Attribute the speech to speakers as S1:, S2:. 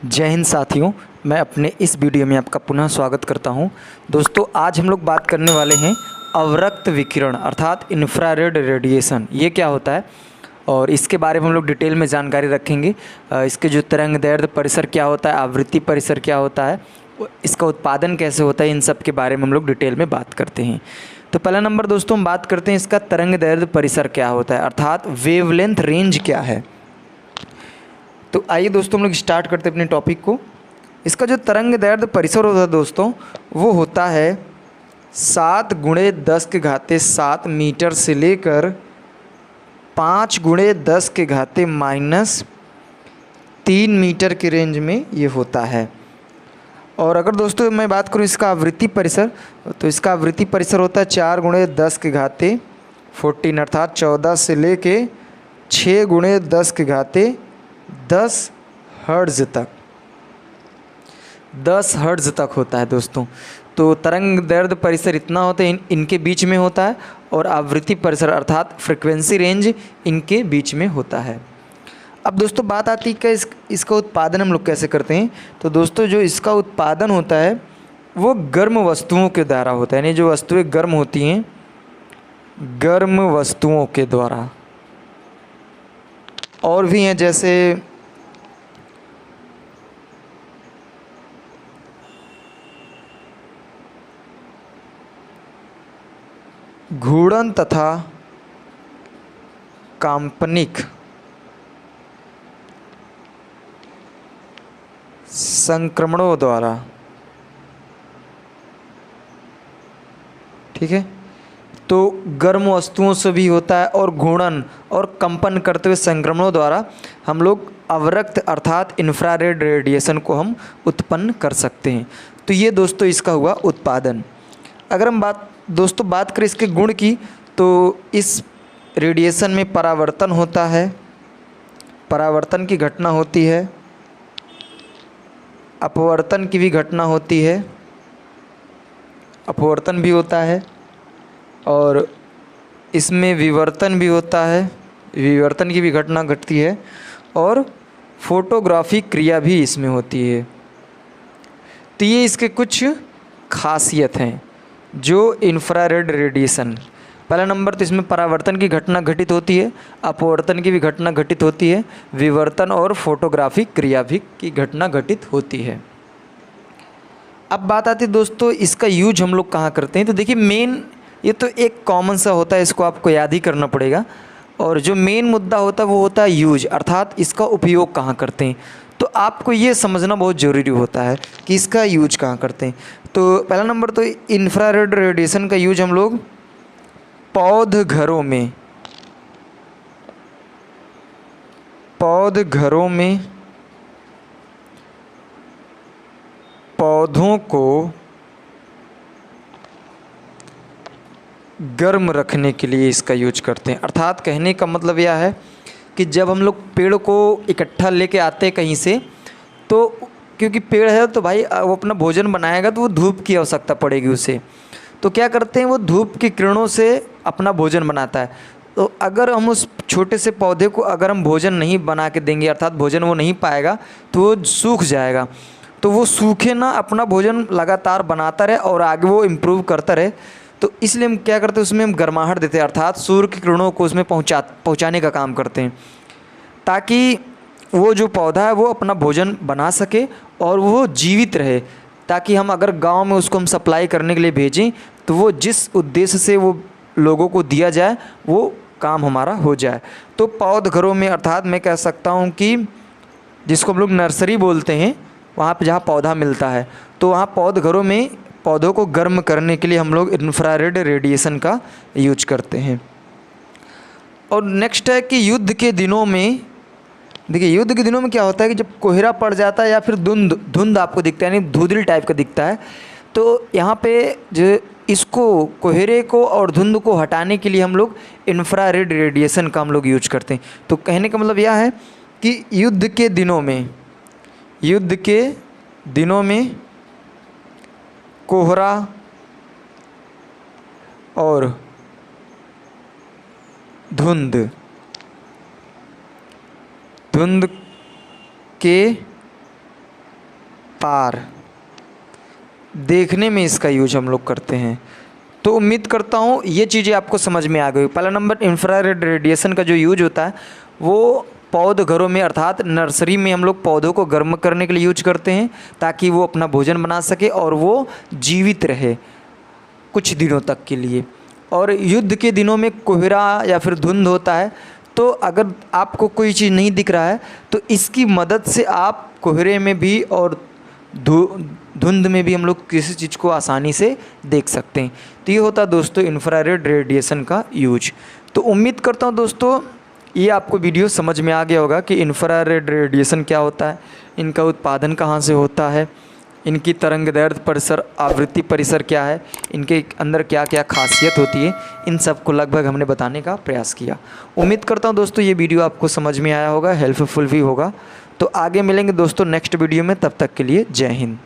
S1: जय हिंद साथियों, मैं अपने इस वीडियो में आपका पुनः स्वागत करता हूं। दोस्तों, आज हम लोग बात करने वाले हैं अवरक्त विकिरण अर्थात इंफ्रारेड रेडिएशन। ये क्या होता है और इसके बारे में हम लोग डिटेल में जानकारी रखेंगे। इसके जो तरंगदैर्ध्य परिसर क्या होता है, आवृत्ति परिसर क्या होता है, इसका उत्पादन कैसे होता है, इन सब के बारे में हम लोग डिटेल में बात करते हैं। तो पहला नंबर दोस्तों हम बात करते हैं इसका तरंगदैर्ध्य परिसर क्या होता है अर्थात वेवलेंथ रेंज क्या है। तो आइए दोस्तों हम लोग स्टार्ट करते हैं अपने टॉपिक को। इसका जो तरंगदैर्ध्य परिसर होता है दोस्तों, वो होता है 7×10⁻7 मीटर से लेकर 5×10⁻³ मीटर की रेंज में ये होता है। और अगर दोस्तों मैं बात करूँ इसका आवृत्ति परिसर, तो इसका आवृत्ति परिसर होता है 4×10⁻14 अर्थात 14 से लेके 6×10⁻10 हर्ट्ज़ तक 10 हर्ट्ज़ तक होता है दोस्तों। तो तरंगदैर्ध्य परिसर इतना होता है, इनके बीच में होता है, और आवृत्ति परिसर अर्थात फ्रिक्वेंसी रेंज इनके बीच में होता है। अब दोस्तों बात आती है कि इसका उत्पादन हम लोग कैसे करते हैं। तो दोस्तों जो इसका उत्पादन होता है वो गर्म वस्तुओं के द्वारा होता है, यानी जो वस्तुएं गर्म होती हैं, गर्म वस्तुओं के द्वारा। और भी हैं जैसे घूर्णन तथा काल्पनिक संक्रमणों द्वारा। ठीक है, तो गर्म वस्तुओं से भी होता है, और घूर्णन और कंपन करते हुए संक्रमणों द्वारा हम लोग अवरक्त अर्थात इंफ्रारेड रेडिएशन को हम उत्पन्न कर सकते हैं। तो ये दोस्तों इसका हुआ उत्पादन। अगर हम दोस्तों बात करें इसके गुण की, तो इस रेडिएशन में परावर्तन होता है, परावर्तन की घटना होती है, अपवर्तन की भी घटना होती है, अपवर्तन भी होता है, और इसमें विवर्तन भी होता है, विवर्तन की भी घटना घटती है, और फोटोग्राफी क्रिया भी इसमें होती है। तो ये इसके कुछ खासियत हैं जो इंफ्रारेड रेडिएशन। पहला नंबर तो इसमें परावर्तन की घटना घटित होती है, अपवर्तन की भी घटना घटित होती है, विवर्तन और फोटोग्राफी क्रिया भी की घटना घटित होती है। अब बात आती है दोस्तों इसका यूज हम लोग कहाँ करते हैं। तो देखिए मेन, ये तो एक कॉमन सा होता है, इसको आपको याद ही करना पड़ेगा। और जो मेन मुद्दा होता है वो होता है यूज अर्थात इसका उपयोग कहाँ करते हैं। तो आपको ये समझना बहुत ज़रूरी होता है कि इसका यूज कहाँ करते हैं। तो पहला नंबर तो इंफ्रारेड रेडिएशन का यूज हम लोग पौधघरों में, पौधघरों में पौधों को गर्म रखने के लिए इसका यूज करते हैं। अर्थात कहने का मतलब यह है कि जब हम लोग पेड़ को इकट्ठा लेके आते हैं कहीं से, तो क्योंकि पेड़ है तो भाई वो अपना भोजन बनाएगा, तो वो धूप की आवश्यकता पड़ेगी उसे। तो क्या करते हैं, वो धूप की किरणों से अपना भोजन बनाता है। तो अगर हम उस छोटे से पौधे को अगर हम भोजन नहीं बना के देंगे, अर्थात भोजन वो नहीं पाएगा, तो वो सूख जाएगा। तो वो सूखे ना, अपना भोजन लगातार बनाता रहे और आगे वो इम्प्रूव करता रहे। तो इसलिए हम क्या करते हैं, उसमें हम गर्माहट देते हैं, अर्थात सूर्य की किरणों को उसमें पहुँचाने का काम करते हैं, ताकि वो जो पौधा है वो अपना भोजन बना सके और वो जीवित रहे। ताकि हम अगर गांव में उसको हम सप्लाई करने के लिए भेजें, तो वो जिस उद्देश्य से वो लोगों को दिया जाए वो काम हमारा हो जाए। तो पौधघरों में, अर्थात मैं कह सकता हूँ कि जिसको हम लोग नर्सरी बोलते हैं, वहाँ पे जहाँ पौधा मिलता है, तो वहाँ पौधघरों में पौधों को गर्म करने के लिए हम लोग इंफ्रारेड रेडिएशन का यूज करते हैं। और नेक्स्ट है कि युद्ध के दिनों में, देखिए युद्ध के दिनों में क्या होता है कि जब कोहरा पड़ जाता है या फिर धुंध आपको दिखता है, यानी धुंधली टाइप का दिखता है, तो यहाँ पे जो इसको कोहरे को और धुंध को हटाने के लिए हम लोग इंफ्रारेड रेडिएशन का हम लोग यूज करते हैं। तो कहने का मतलब यह है कि युद्ध के दिनों में कोहरा और धुंध के पार देखने में इसका यूज हम लोग करते हैं। तो उम्मीद करता हूँ ये चीज़ें आपको समझ में आ गई। पहला नंबर, इंफ्रारेड रेडिएशन का जो यूज होता है वो पौध घरों में अर्थात नर्सरी में हम लोग पौधों को गर्म करने के लिए यूज करते हैं ताकि वो अपना भोजन बना सके और वो जीवित रहे कुछ दिनों तक के लिए। और युद्ध के दिनों में कोहरा या फिर धुंध होता है, तो अगर आपको कोई चीज़ नहीं दिख रहा है तो इसकी मदद से आप कोहरे में भी और धुंध में भी हम लोग किसी चीज़ को आसानी से देख सकते हैं। तो ये होता है दोस्तों इंफ्रारेड रेडिएशन का यूज। तो उम्मीद करता हूँ दोस्तों ये आपको वीडियो समझ में आ गया होगा कि इंफ्रारेड रेडिएशन क्या होता है, इनका उत्पादन कहाँ से होता है, इनकी तरंगदैर्ध्य परिसर, आवृत्ति परिसर क्या है, इनके अंदर क्या क्या खासियत होती है, इन सब को लगभग हमने बताने का प्रयास किया। उम्मीद करता हूँ दोस्तों ये वीडियो आपको समझ में आया होगा, हेल्पफुल भी होगा। तो आगे मिलेंगे दोस्तों नेक्स्ट वीडियो में, तब तक के लिए जय हिंद।